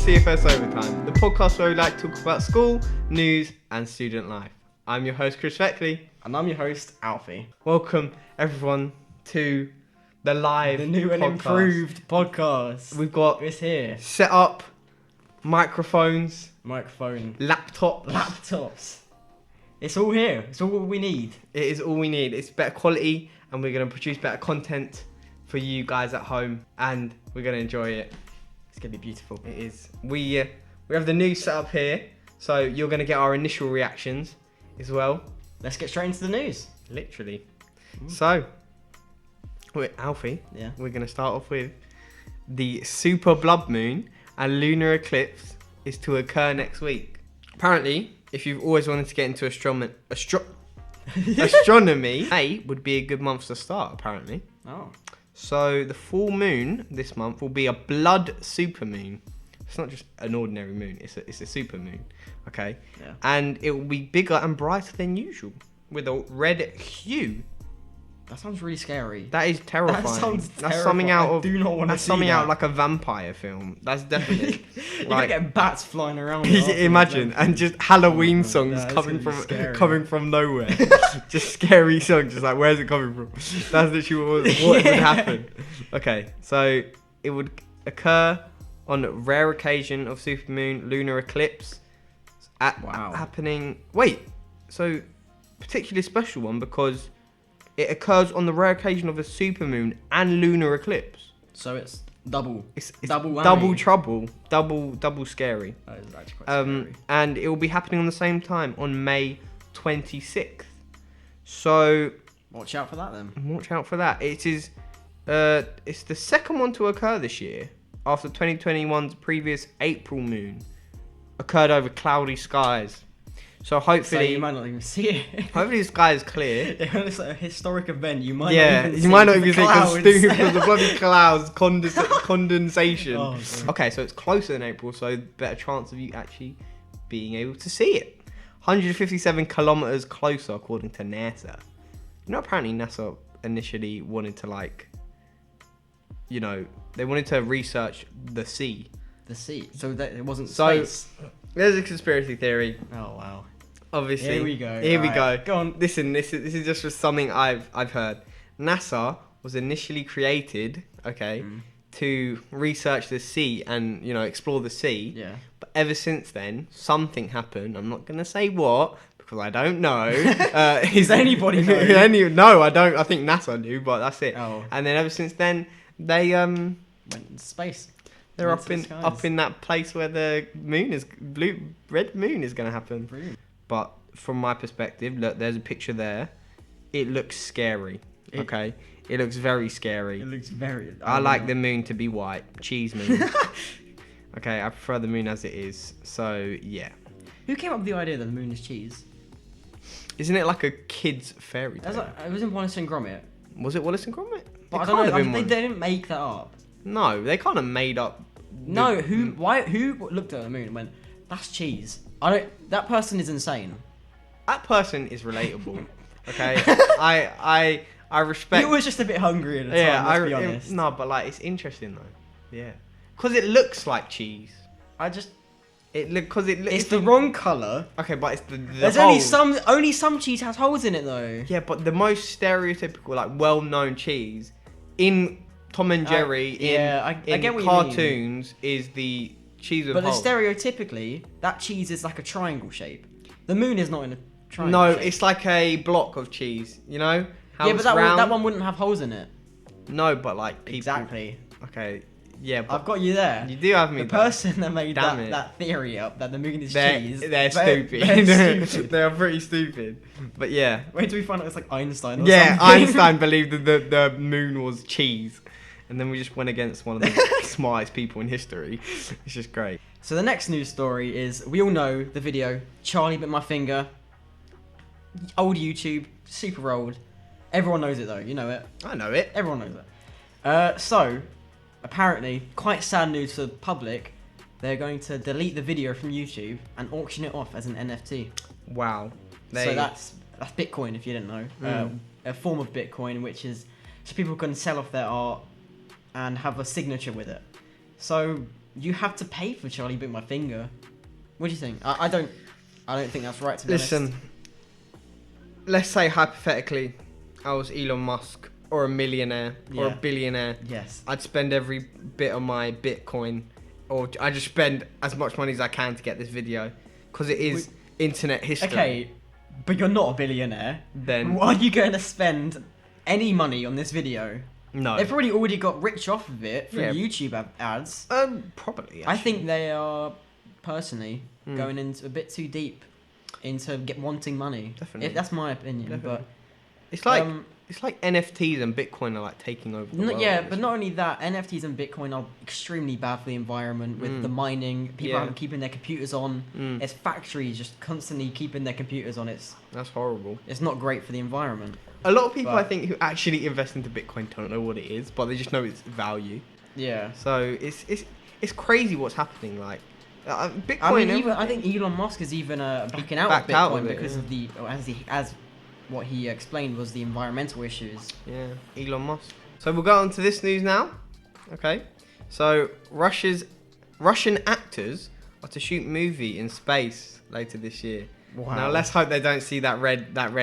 CFS Overtime, the podcast where we like to talk about school, news, and student life. I'm your host, Chris Feckley. And I'm your host, Alfie. Welcome, everyone, to the new and improved podcast. We've got It's here. set up, microphones, laptops. It's all here. It's all we need. It is all we need. It's better quality, and we're going to produce better content for you guys at home, and we're going to enjoy it. It's going to be beautiful. It is. We have the new setup here, so you're going to get our initial reactions as well. Let's get straight into the news. Literally. So, Alfie, Yeah. we're going to start off with the super blood moon and lunar eclipse is to occur next week. Apparently, if you've always wanted to get into astronomy, May would be a good month to start, apparently. Oh. So the full moon this month will be a blood supermoon. It's not just an ordinary moon, it's a supermoon, okay? Yeah. And it will be bigger and brighter than usual with a red hue. That sounds really scary. That is terrifying. That sounds That's something out of I do not want to that's see something that. out like a vampire film. That's definitely You're going to get bats flying around. imagine, and just Halloween songs that's coming gonna be scary. from nowhere. Just scary songs, just like, where's it coming from? That's literally what would happen. Okay, so it would occur on a rare occasion of supermoon lunar eclipse happening. Wait, so particularly special one because it occurs on the rare occasion of a supermoon and lunar eclipse. So it's double. It's double whammy. double trouble, double scary. That is actually quite scary. And it will be happening on the same time on May 26th. So Watch out for that then. watch out for that. It is it's the second one to occur this year after 2021's previous April moon occurred over cloudy skies. So hopefully So you might not even see it. hopefully the sky is clear. It's like a historic event. You might Yeah, not even you might not even the see clouds. because the bloody clouds, condensation. Oh, God. Okay, so it's closer than April, so better chance of you actually being able to see it. 157 kilometers closer, according to NASA. You know, apparently NASA initially wanted to they wanted to research the sea. The sea. So that it wasn't So- space. There's a conspiracy theory, Oh wow. obviously. Here we go. Here we go. Right, go on. Listen, this is just for something I've heard. NASA was initially created, okay, to research the sea and explore the sea. Yeah. But ever since then, something happened. I'm not gonna say what because I don't know. Does anybody know? No, I don't. I think NASA knew, but that's it. Oh. And then ever since then, they Went into space. they're Went up to the in skies. that place where the red moon is gonna happen. Brilliant. But from my perspective, look, there's a picture there. It looks scary. Okay, it looks very scary. It looks very. I like the moon to be white, cheese moon. Okay, I prefer the moon as it is. So yeah, Who came up with the idea that the moon is cheese? isn't it like a kid's fairy tale? It was in Wallace and Gromit. Was it Wallace and Gromit? But It I don't can't know. have been They one. didn't make that up. No, they kind of made up. No. Who looked at the moon and went, "That's cheese"? That person is insane. That person is relatable. Okay, I respect. He was just a bit hungry at the time. Let's be honest. No, but it's interesting though. Yeah, because it looks like cheese. It's the wrong color. Okay, but it's the There's holes. only some cheese has holes in it though. Yeah, but the most stereotypical, well-known cheese in Tom and Jerry I in get what you cartoons is the cheese with But holes. stereotypically, that cheese is like a triangle shape. The moon is not in a triangle No, shape. it's like a block of cheese. You know how Yeah, it's but round? that one wouldn't have holes in it. No, but people. Exactly. Okay. Yeah, but I've got you there. you do have me. The there. person that made Damn it. that theory up, that the moon is They're, cheese. they're stupid. They're stupid. They are pretty stupid. But yeah. Wait till we find out it's like Einstein or Yeah, something. Einstein believed that the moon was cheese. And then we just went against one of the smartest people in history. It's just great. So the next news story is, we all know the video, Charlie Bit My Finger. Old YouTube, super old. Everyone knows it though, you know it. I know it. Everyone knows it. So, apparently, quite sad news for the public, they're going to delete the video from YouTube and auction it off as an NFT. Wow. So that's Bitcoin, if you didn't know. A form of Bitcoin, which is so people can sell off their art and have a signature with it. So you have to pay for Charlie Bit My Finger. What do you think? I don't think that's right, to be honest. Listen, let's say hypothetically, I was Elon Musk or a millionaire or a billionaire. Yes. I'd spend every bit of my Bitcoin, or I just spend as much money as I can to get this video, because it is internet history. Okay, but you're not a billionaire. Then are you going to spend any money on this video? no. They've probably already got rich off of it through Yeah. YouTube ads. Probably. I think they are personally going into a bit too deep into wanting money. Definitely. That's my opinion. Definitely. But it's like NFTs and Bitcoin are like taking over the world. yeah, but not only that, NFTs and Bitcoin are extremely bad for the environment with the mining. People are keeping their computers on. It's factories just constantly keeping their computers on. That's horrible. It's not great for the environment. A lot of people, I think, who actually invest into Bitcoin don't know what it is, but they just know its value. Yeah. So it's crazy what's happening. Like Bitcoin. I think Elon Musk is even backing out of backed out Bitcoin of it, because of the as what he explained was the environmental issues. Yeah, Elon Musk. So we'll go on to this news now. Okay. So Russian actors are to shoot movie in space later this year. Wow. Now let's hope they don't see that red bug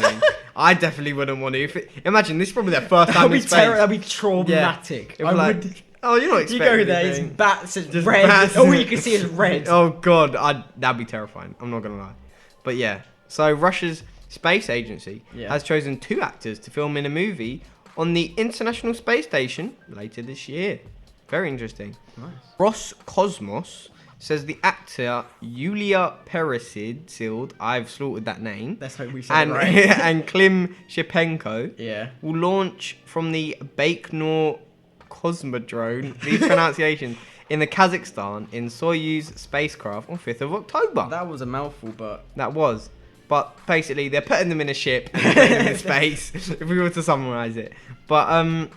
meme. I definitely wouldn't want to. Imagine this is probably their first time in space. That'd be traumatic. Yeah. Oh, you're not expecting you go there, anything. it's bats, it's Just red. bats. All you can see is red. Oh god, that'd be terrifying. I'm not gonna lie. But yeah, so Russia's space agency has chosen 2 actors to film in a movie on the International Space Station later this year. Very interesting. Nice. Roscosmos says the actor Yulia Peresild, I've slaughtered that name. Let's hope we said it right. And Klim Shipenko will will launch from the Baikonur Cosmodrome, these pronunciations, in the Kazakhstan in Soyuz spacecraft on 5th of October. That was a mouthful, but... But basically, they're putting them in a ship and putting them in space, if we were to summarise it. But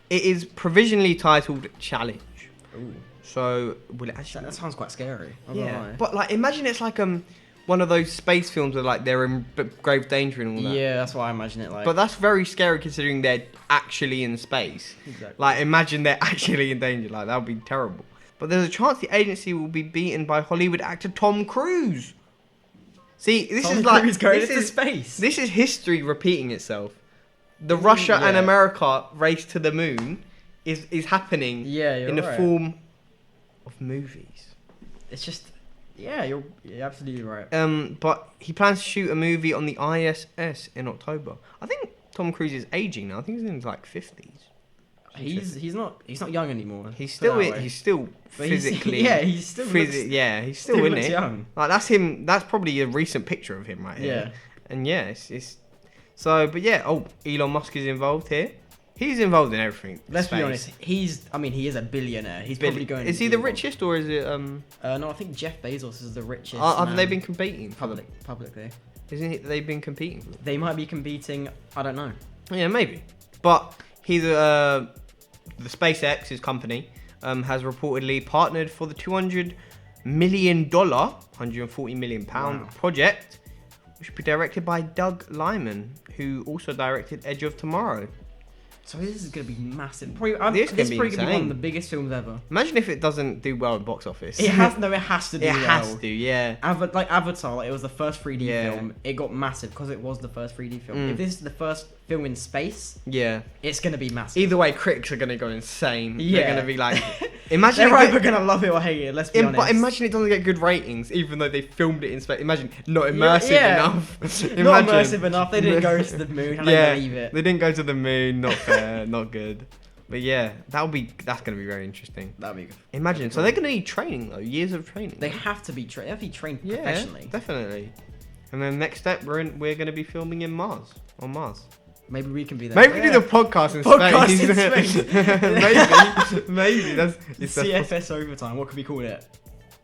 it is provisionally titled Challenge. Ooh. So, will it actually... That sounds quite scary. Yeah, but like, imagine it's like one of those space films where like they're in grave danger and all that. Yeah, that's what I imagine it like. But that's very scary considering they're actually in space. Exactly. Like, imagine they're actually in danger. Like, that would be terrible. But there's a chance the agency will be beaten by Hollywood actor Tom Cruise. See, this Tom is like Cruise going this into is space. This is history repeating itself. The Russia and America race to the moon is happening in the form of movies. It's just, you're absolutely right. But he plans to shoot a movie on the ISS in October. I think Tom Cruise is aging now. I think he's in his like 50s. He's not young anymore. He's still physically. He's still in it. Young. Like that's him. That's probably a recent picture of him right here. Yeah. And it's so. But yeah. Oh, Elon Musk is involved here. He's involved in everything. Let's be honest. He is a billionaire. He's probably going. Is he the richest or is it? No, I think Jeff Bezos is the richest. Have they been competing publicly? Isn't it they've been competing? They might be competing. I don't know. Yeah, maybe. But he's the SpaceX, his company, has reportedly partnered for the $200 million, £140 million project, which will be directed by Doug Liman, who also directed Edge of Tomorrow. So this is going to be massive. This is probably going to be insane. one of the biggest films ever. Imagine if it doesn't do well at box office. It has to do well. It has to, yeah. Like Avatar, it was the first 3D film. It got massive because it was the first 3D film. If this is the first film in space, it's going to be massive. Either way, critics are going to go insane. Yeah. They're going to be like, imagine they're either going to love it or hate it. Let's be honest. But imagine it doesn't get good ratings, even though they filmed it in space. Imagine not immersive enough. Not immersive enough. They didn't go to the moon. I don't believe it. They didn't go to the moon. Not fair. Not good. But yeah, that's going to be very interesting. That'd be good. Imagine. So they're going to need training though, years of training. They have to be trained. They have to be trained professionally. Definitely. And then next step, we're going to be filming on Mars. Maybe we can be there. Maybe we do the podcast in space. maybe that's CFS Overtime. What could we call it?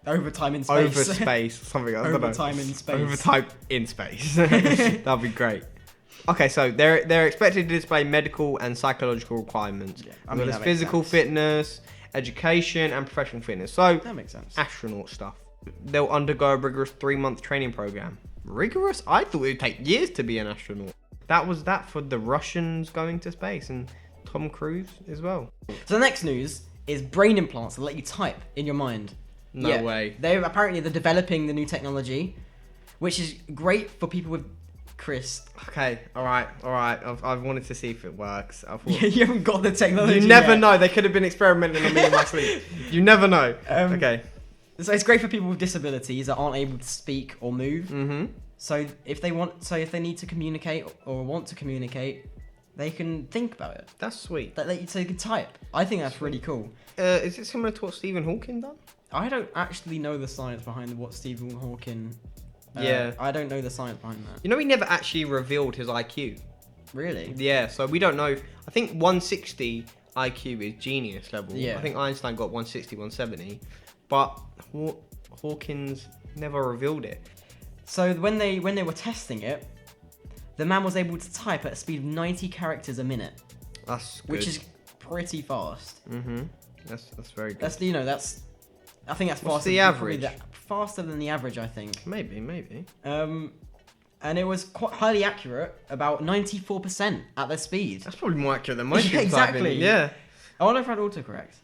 Overtime in space. Overspace, something else. Overtime in space. Overtime in space. That'd be great. Okay, so they're expected to display medical and psychological requirements, as well as physical fitness, education, and professional fitness. So that makes sense. Astronaut stuff. They'll undergo a rigorous 3-month training program. Rigorous? I thought it would take years to be an astronaut. That was that for the Russians going to space and Tom Cruise as well. So the next news is brain implants that let you type in your mind. No way. They're developing the new technology, which is great for people with Chris. Okay, all right. I've wanted to see if it works. I thought, You haven't got the technology. you never yet. know. They could have been experimenting on me in my sleep. You never know. Okay. So it's great for people with disabilities that aren't able to speak or move. Mm-hmm. So if they need to communicate or want to communicate, they can think about it. That's sweet. So they can type. I think that's really cool. Is it similar to what Stephen Hawking done? I don't actually know the science behind what Stephen Hawking. Yeah. I don't know the science behind that. You know, he never actually revealed his IQ. Really? Yeah, so we don't know. I think 160 IQ is genius level. Yeah. I think Einstein got 160, 170. But Hawkins never revealed it. So when they were testing it, the man was able to type at a speed of 90 characters a minute, That's good. which is pretty fast. Mm-hmm. That's very good. That's I think that's What's faster. the average? Faster than the average, I think. Maybe. And it was quite highly accurate, about 94% at their speed. That's probably more accurate than most Yeah, people exactly. typing. Yeah. I wonder if I had autocorrect.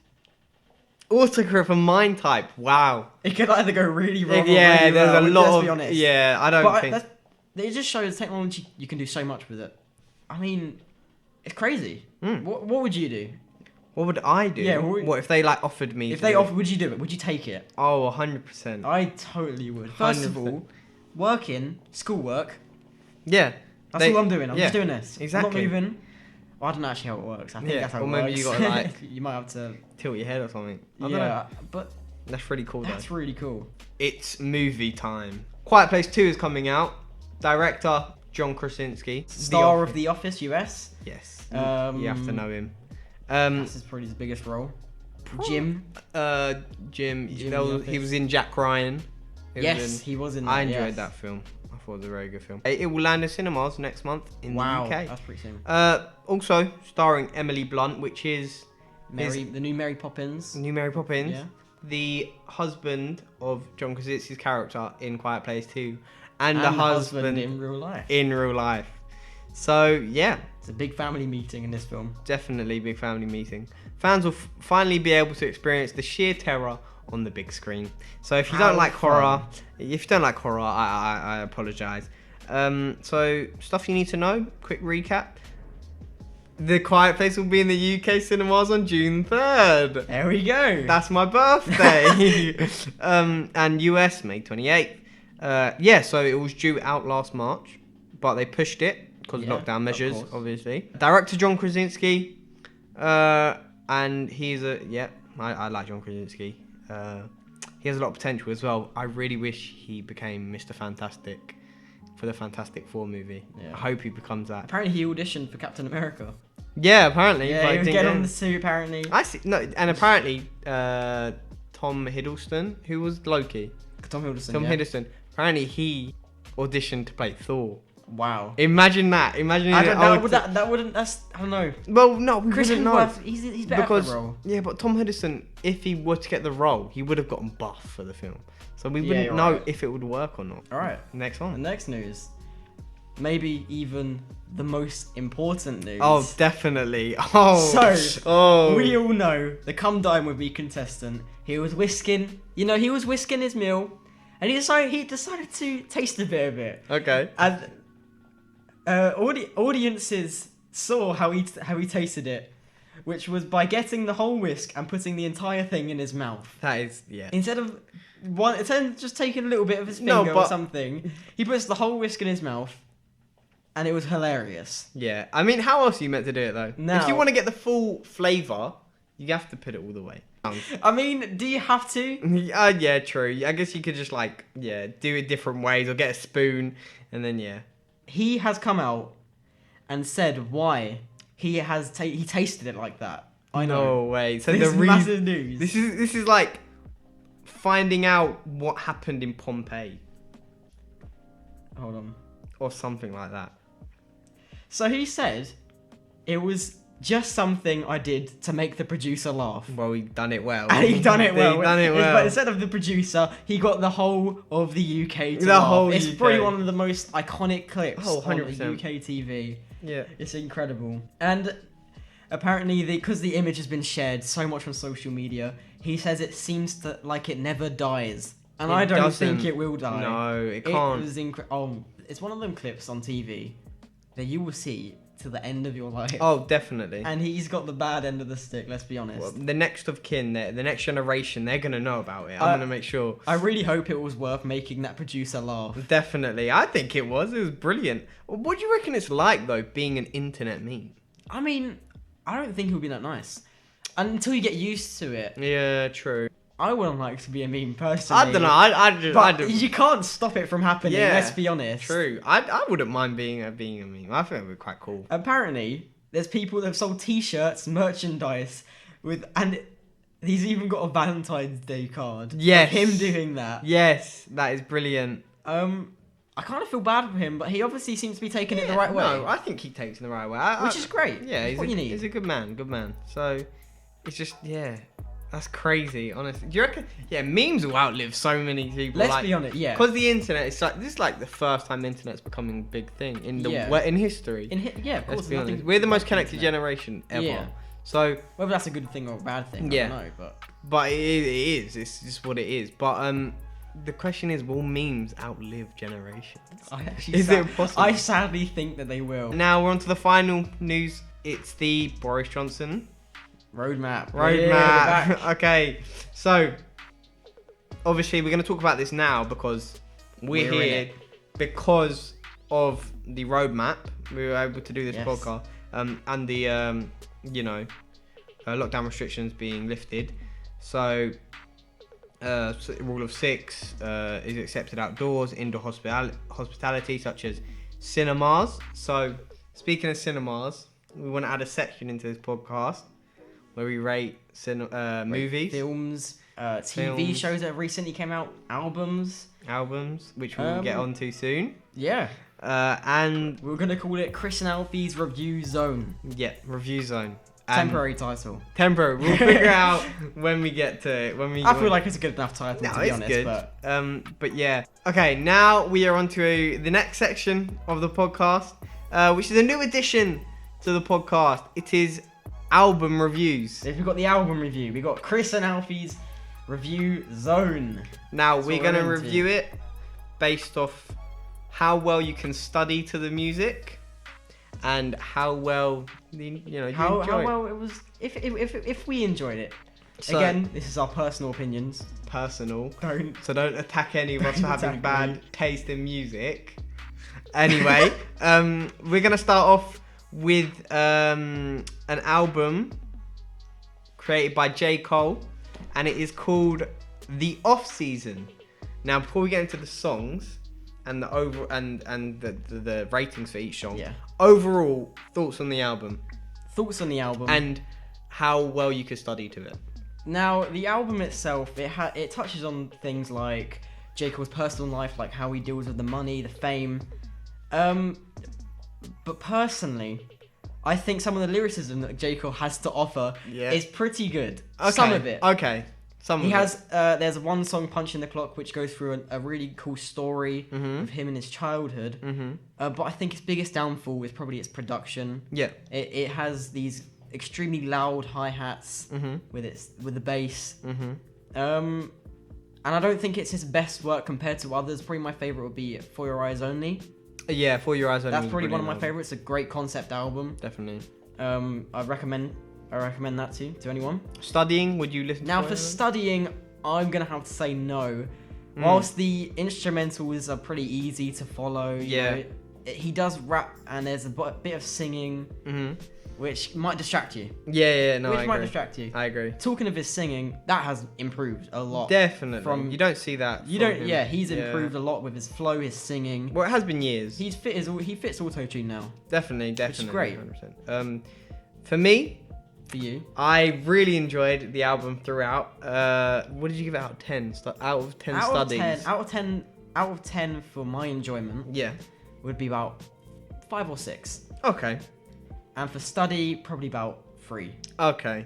Autocorrect for mind type. Wow. It could either go really wrong or Yeah, really there's well, a lot let's of. be honest. Yeah, I don't But think. it just shows technology, you can do so much with it. I mean, it's crazy. What would you do? What would I do? Yeah, what if they offered me? If to they do it? offered, would you do it? Would you take it? Oh, 100%. I totally would. First of 100%. all, working, schoolwork, Yeah. that's all I'm doing. I'm yeah, just doing this. exactly. I'm not moving. Well, I don't know actually how it works. I think Yeah, that's how or it maybe works. you gotta, you might have to. Tilt your head or something. I don't know. Yeah, but That's really cool. that's though. really cool. It's movie time. Quiet Place 2 is coming out. Director John Krasinski. Star of The Office US. Yes. You have to know him. This is probably his biggest role. Jim. Jim. Jim That the was, he Office. was in Jack Ryan. He was in. I that, enjoyed yes. that film. I thought it was a very good film. It will land in cinemas next month in the Wow, UK. that's pretty soon. Also starring Emily Blunt, which is The new Mary Poppins. new Mary Poppins, Yeah. the husband of John Krasinski's character in Quiet Place 2, and the the husband in real life. in real life. So yeah, It's a big family meeting in this film. definitely big family meeting. Fans will finally be able to experience the sheer terror on the big screen. So if you How don't like horror, fun. I apologise. So stuff you need to know. Quick recap. The Quiet Place will be in the UK cinemas on June 3rd. There we go. That's my birthday. And US May 28th. So it was due out last March, but they pushed it because of lockdown measures, course. obviously. Director John Krasinski, and he's I like John Krasinski. He has a lot of potential as well. I really wish he became Mr. Fantastic for the Fantastic Four movie. Yeah. I hope he becomes that. Apparently he auditioned for Captain America. Yeah, apparently. Yeah, but he was didn't getting get on in. the suit apparently. I see. No, and apparently, Tom Hiddleston, who was Loki, Tom Hiddleston. Tom yeah. Hiddleston, apparently he auditioned to play Thor. Wow. Imagine that. Imagine. I don't know. would- That wouldn't. That's. I don't know. Well, no, we Chris wouldn't know. Hemsworth. He's better for Because the role. yeah, but Tom Hiddleston, if he were to get the role, he would have gotten buff for the film, so we Yeah, wouldn't you're know right. if it would work or not. All right. Next The one. next news. Maybe even the most important news. Oh, definitely. Oh. So, we all know the Come Dine With Me contestant. He was whisking his meal, and he decided to taste a bit of it. Okay. And audiences saw how he tasted it, which was by getting the whole whisk and putting the entire thing in his mouth. That is Instead of just taking a little bit of his No, finger or but- something, he puts the whole whisk in his mouth, and it was hilarious. Yeah. I mean, how else are you meant to do it though? No. If you want to get the full flavour, you have to put it all the way. I mean, do you have to? Yeah, true. I guess you could just do it different ways or get a spoon and then He has come out and said why he tasted it like that. I know. No way. So This the is reason massive news. this is like finding out what happened in Pompeii Hold on. or something like that. So he said it was just something I did to make the producer laugh. Well, he done it well. And he done it well. He done it But well. instead of the producer, he got the whole of the UK to The laugh. whole It's UK. probably one of the most iconic clips Oh, on the 100%. UK TV. Yeah. It's incredible. And apparently, because the image has been shared so much on social media, he says it seems like it never dies. And I don't think it will die. No, it can't. It was it's one of them clips on TV that you will see to the end of your life. Oh, definitely. And he's got the bad end of the stick, let's be honest. Well, the next of kin, the next generation, they're going to know about it. I'm going to make sure. I really hope it was worth making that producer laugh. Definitely. I think it was. It was brilliant. What do you reckon it's like, though, being an internet meme? I mean, I don't think it would be that nice. Until you get used to it. Yeah, true. I wouldn't like to be a meme personally. I don't know. But you can't stop it from happening. Yeah, Let's be honest. True. I wouldn't mind being a meme. I think it would be quite cool. Apparently, there's people that have sold T-shirts, merchandise and he's even got a Valentine's Day card. Yes. Of him doing that. Yes, that is brilliant. I kind of feel bad for him, but he obviously seems to be taking it the right way. No, I think he takes it the right way. Which is great. Yeah, That's what you need. He's a good man. So, it's just that's crazy. Honestly, do you reckon? Yeah, memes will outlive so many people. Let's be honest. Yeah. Because the internet is this is like the first time the internet's becoming a big thing in in history. Of course. Let's be honest. We're the most connected generation ever. Yeah. So whether that's a good thing or a bad thing, I don't know. But it is. It's just what it is. But the question is, will memes outlive generations? Is it possible? I sadly think that they will. Now we're on to the final news. It's the Boris Johnson roadmap. Yeah, okay, so obviously we're going to talk about this now because we're here because of the roadmap. We were able to do this podcast and the lockdown restrictions being lifted. So rule of 6 is accepted outdoors, indoor hospitality such as cinemas. So speaking of cinemas, we want to add a section into this podcast where we rate movies, films, TV shows that recently came out, albums, which we'll get onto soon. Yeah. And we're gonna call it Chris and Alfie's Review Zone. Yeah, Review Zone. Temporary title. Temporary. We'll figure out when we get to it. I feel like it's a good enough title to be honest. Good. But yeah. Okay, now we are on to the next section of the podcast, which is a new addition to the podcast. It is album reviews. If we've got the album review, we've got Chris and Alfie's Review Zone. Now we're going to review it based off how well you can study to the music and how well you enjoy how well it was if we enjoyed it. So, again, this is our personal opinions. Don't attack any of us for having bad taste in music. Anyway, we're going to start off with an album created by J. Cole, and it is called The Off Season. Now, before we get into the songs and the ratings for each song, overall thoughts on the album. And how well you could study to it. Now, the album itself, it touches on things like J. Cole's personal life, like how he deals with the money, the fame. But personally, I think some of the lyricism that J. Cole has to offer is pretty good. Okay. Some of it. Okay. There's one song, Punch in the Clock, which goes through a really cool story of him in his childhood. But I think its biggest downfall is probably its production. Yeah. It has these extremely loud hi-hats with the bass. And I don't think it's his best work compared to others. Probably my favorite would be For Your Eyes Only. Yeah, For Your Eyes Only. That's probably one of my favorites. It's a great concept album. Definitely. I recommend that to anyone. Studying, would you listen to it? Now, for studying, I'm going to have to say no. Whilst the instrumentals are pretty easy to follow, you know, he does rap and there's a bit of singing, which might distract you. Might distract you. I agree. Talking of his singing, that has improved a lot. Definitely. You don't see that. He's improved a lot with his flow, his singing. Well, it has been years. He fits auto-tune now. Definitely. Which is great. 100%. For me, for you, I really enjoyed the album throughout. What did you give it out of 10? Out of 10 studies? Out of 10 for my enjoyment. Yeah. Would be about 5 or 6. Okay. And for study, probably about 3. Okay.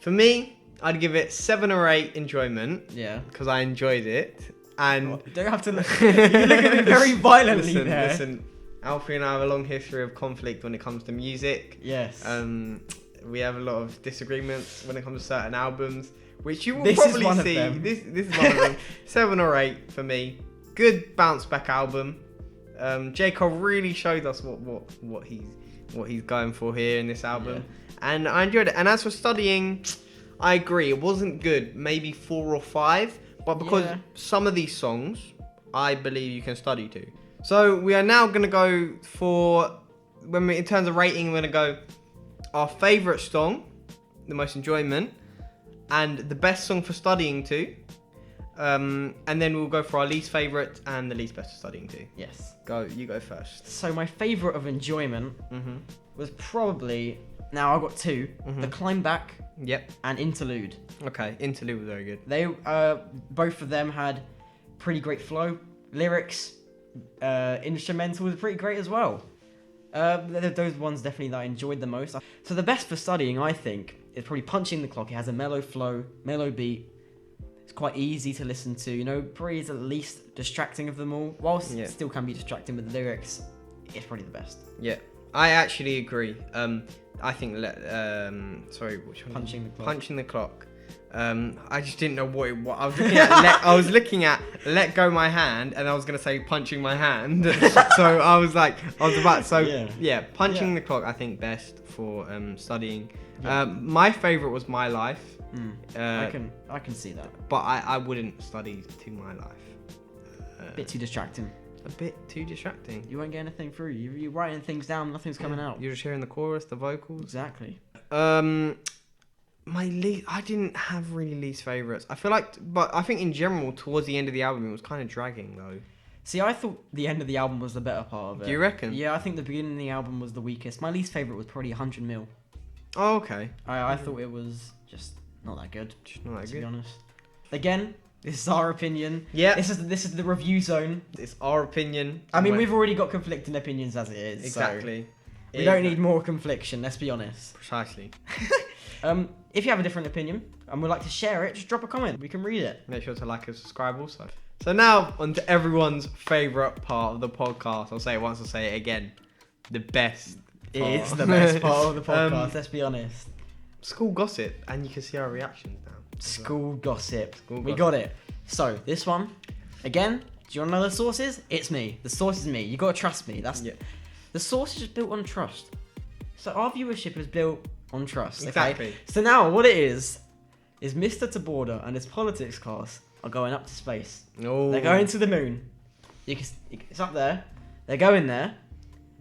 For me, I'd give it 7 or 8 enjoyment. Yeah. Because I enjoyed it. And you don't have to look. You look at me very violently there. Listen. Alfie and I have a long history of conflict when it comes to music. Yes. we have a lot of disagreements when it comes to certain albums, which you will This is probably one of see. them. This is one of them. 7 or 8 for me. Good bounce back album. J. Cole really showed us what he's going for here in this album, and I enjoyed it. And as for studying, I agree, it wasn't good. Maybe 4 or 5, but because some of these songs, I believe you can study to. So we are now gonna go for in terms of rating, we're gonna go our favourite song, the most enjoyment, and the best song for studying to. And then we'll go for our least favourite and the least best for studying to. Yes. You go first. So my favourite of enjoyment was probably, now I've got 2, The Climb Back and Interlude. Okay, Interlude was very good. They both of them had pretty great flow, lyrics, instrumental was pretty great as well. Those ones definitely that I enjoyed the most. So the best for studying, I think, is probably Punching the Clock. It has a mellow flow, mellow beat. It's quite easy to listen to. You know, probably is the least distracting of them all. Whilst it still can be distracting with the lyrics, it's probably the best. Yeah, I actually agree. I think sorry, which one? Punching the Clock. Punching the Clock. I just didn't know what I was looking at. I was looking at Let Go My Hand, and I was gonna say Punching My Hand. So I was about. So Punching the Clock. I think best for studying. My favorite was My Life. I can see that. But I wouldn't study to My Life. A bit too distracting. A bit too distracting. You won't get anything through. You're writing things down, nothing's coming out. You're just hearing the chorus, the vocals. Exactly. I didn't have really least favourites. But I think in general, towards the end of the album, it was kind of dragging though. See, I thought the end of the album was the better part of it. Do you reckon? Yeah, I think the beginning of the album was the weakest. My least favourite was probably 100 Mil. Oh, okay. I thought it was just not that good. Just not that to good. be honest. Again, this is our opinion. Yeah. This is the review zone. It's our opinion. I mean, we've already got conflicting opinions as it is. Exactly. So we don't need more confliction. Let's be honest. Precisely. If you have a different opinion and would like to share it, just drop a comment. We can read it. Make sure to like and subscribe also. So now on to everyone's favourite part of the podcast. I'll say it once, I'll say it again. The best. It is the best part of the podcast. Let's be honest. School gossip, and you can see our reactions now. School gossip. School We gossip. got it. So this one, again. Do you want to know the sources? It's me. The source is me. You gotta trust me. The source is built on trust. So our viewership is built on trust. Okay? Exactly. So now what it is Mr. Taborda and his politics class are going up to space. Oh. They're going to the moon. It's up there. They're going there.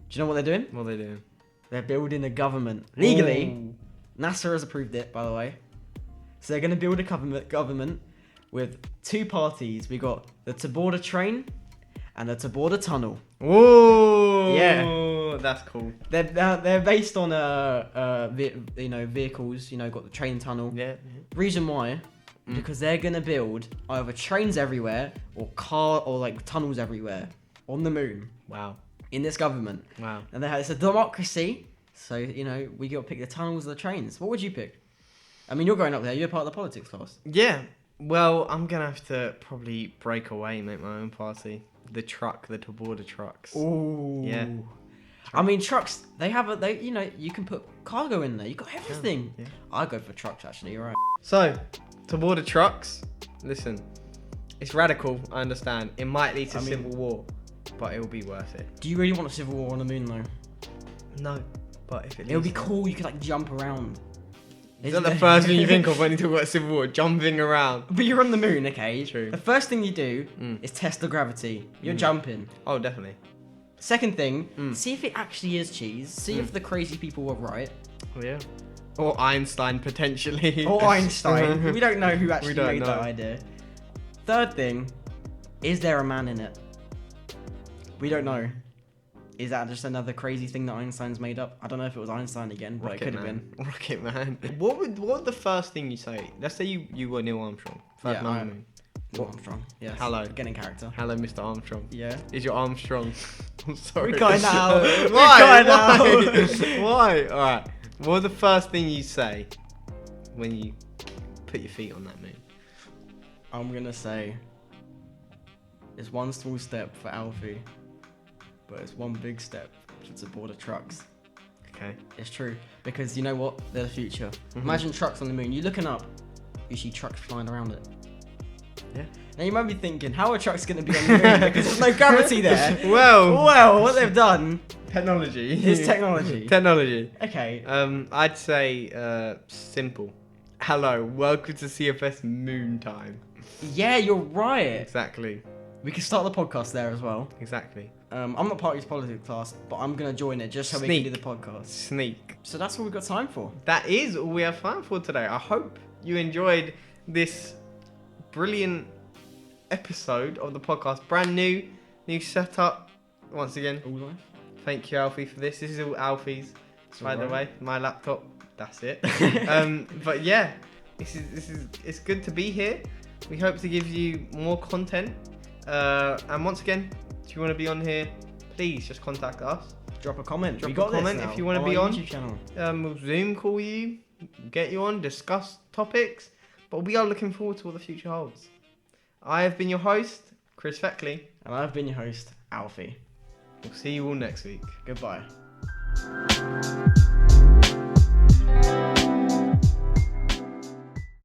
Do you know what they're doing? What are they doing? They're building a government. Legally, Ooh. NASA has approved it, by the way. So they're going to build a government with 2 parties. We got the Taborda train and the Taborda tunnel. Whoa! Yeah. That's cool. They're based on vehicles. You know, got the train tunnel. Yeah. Reason why? Because they're gonna build either trains everywhere or tunnels everywhere on the moon Wow. in this government. Wow. And it's a democracy, so we got to pick the tunnels or the trains. What would you pick? I mean, you're going up there. You're part of the politics class. Yeah. Well, I'm gonna have to probably break away and make my own party. The Taborda trucks. Ooh. Yeah. I mean, trucks. You can put cargo in there. You got everything. Yeah. I go for trucks. Actually, you're right. So, Taborda trucks. Listen, it's radical. I understand. It might lead to civil war, but it will be worth it. Do you really want a civil war on the moon though? No, but if It would be cool. You could jump around. Is that the first thing you think of when you talk about civil war? Jumping around. But you're on the moon, okay? True. The first thing you do is test the gravity. You're jumping. Oh, definitely. Second thing, see if it actually is cheese. See if the crazy people were right. Oh yeah. Or Einstein potentially. Or Einstein. We don't know who actually don't made know. that idea. Third thing, is there a man in it? We don't know. Is that just another crazy thing that Einstein's made up? I don't know if it was Einstein again, but it could have been. Rocket Man. What would the first thing you say? Let's say you were Neil Armstrong. First man on the moon. Neil Armstrong. Yes. Hello. Getting character. Hello, Mr. Armstrong. Yeah. Is your Armstrong? I'm sorry. We got it now. Why? Why? All right. What was the first thing you say when you put your feet on that moon? I'm gonna say it's one small step for Alfie, but it's one big step to Taborda trucks. Okay. It's true. Because you know what? They're the future. Imagine trucks on the moon. You're looking up, you see trucks flying around it. Yeah. Now you might be thinking, how are trucks going to be on the moon? Because there's no gravity there. Well, what they've done technology. is technology. Technology. Okay. I'd say simple. Hello, welcome to CFS Moon Time. Yeah, you're right. Exactly. We can start the podcast there as well. Exactly. I'm not part of this politics class, but I'm going to join it just so we can do the podcast. Sneak. So that's all we've got time for. That is all we have time for today. I hope you enjoyed this brilliant episode of the podcast. Brand new setup. Once again, All nice. thank you, Alfie, for this. This is all Alfie's, by the way. My laptop. That's it. But yeah, it's good to be here. We hope to give you more content. And once again, if you want to be on here, please just contact us. Drop a comment. Drop a comment if you want to be on. YouTube channel. We'll Zoom call you, get you on, discuss topics. But we are looking forward to what the future holds. I have been your host, Chris Feckley. And I've been your host, Alfie. We'll see you all next week. Goodbye.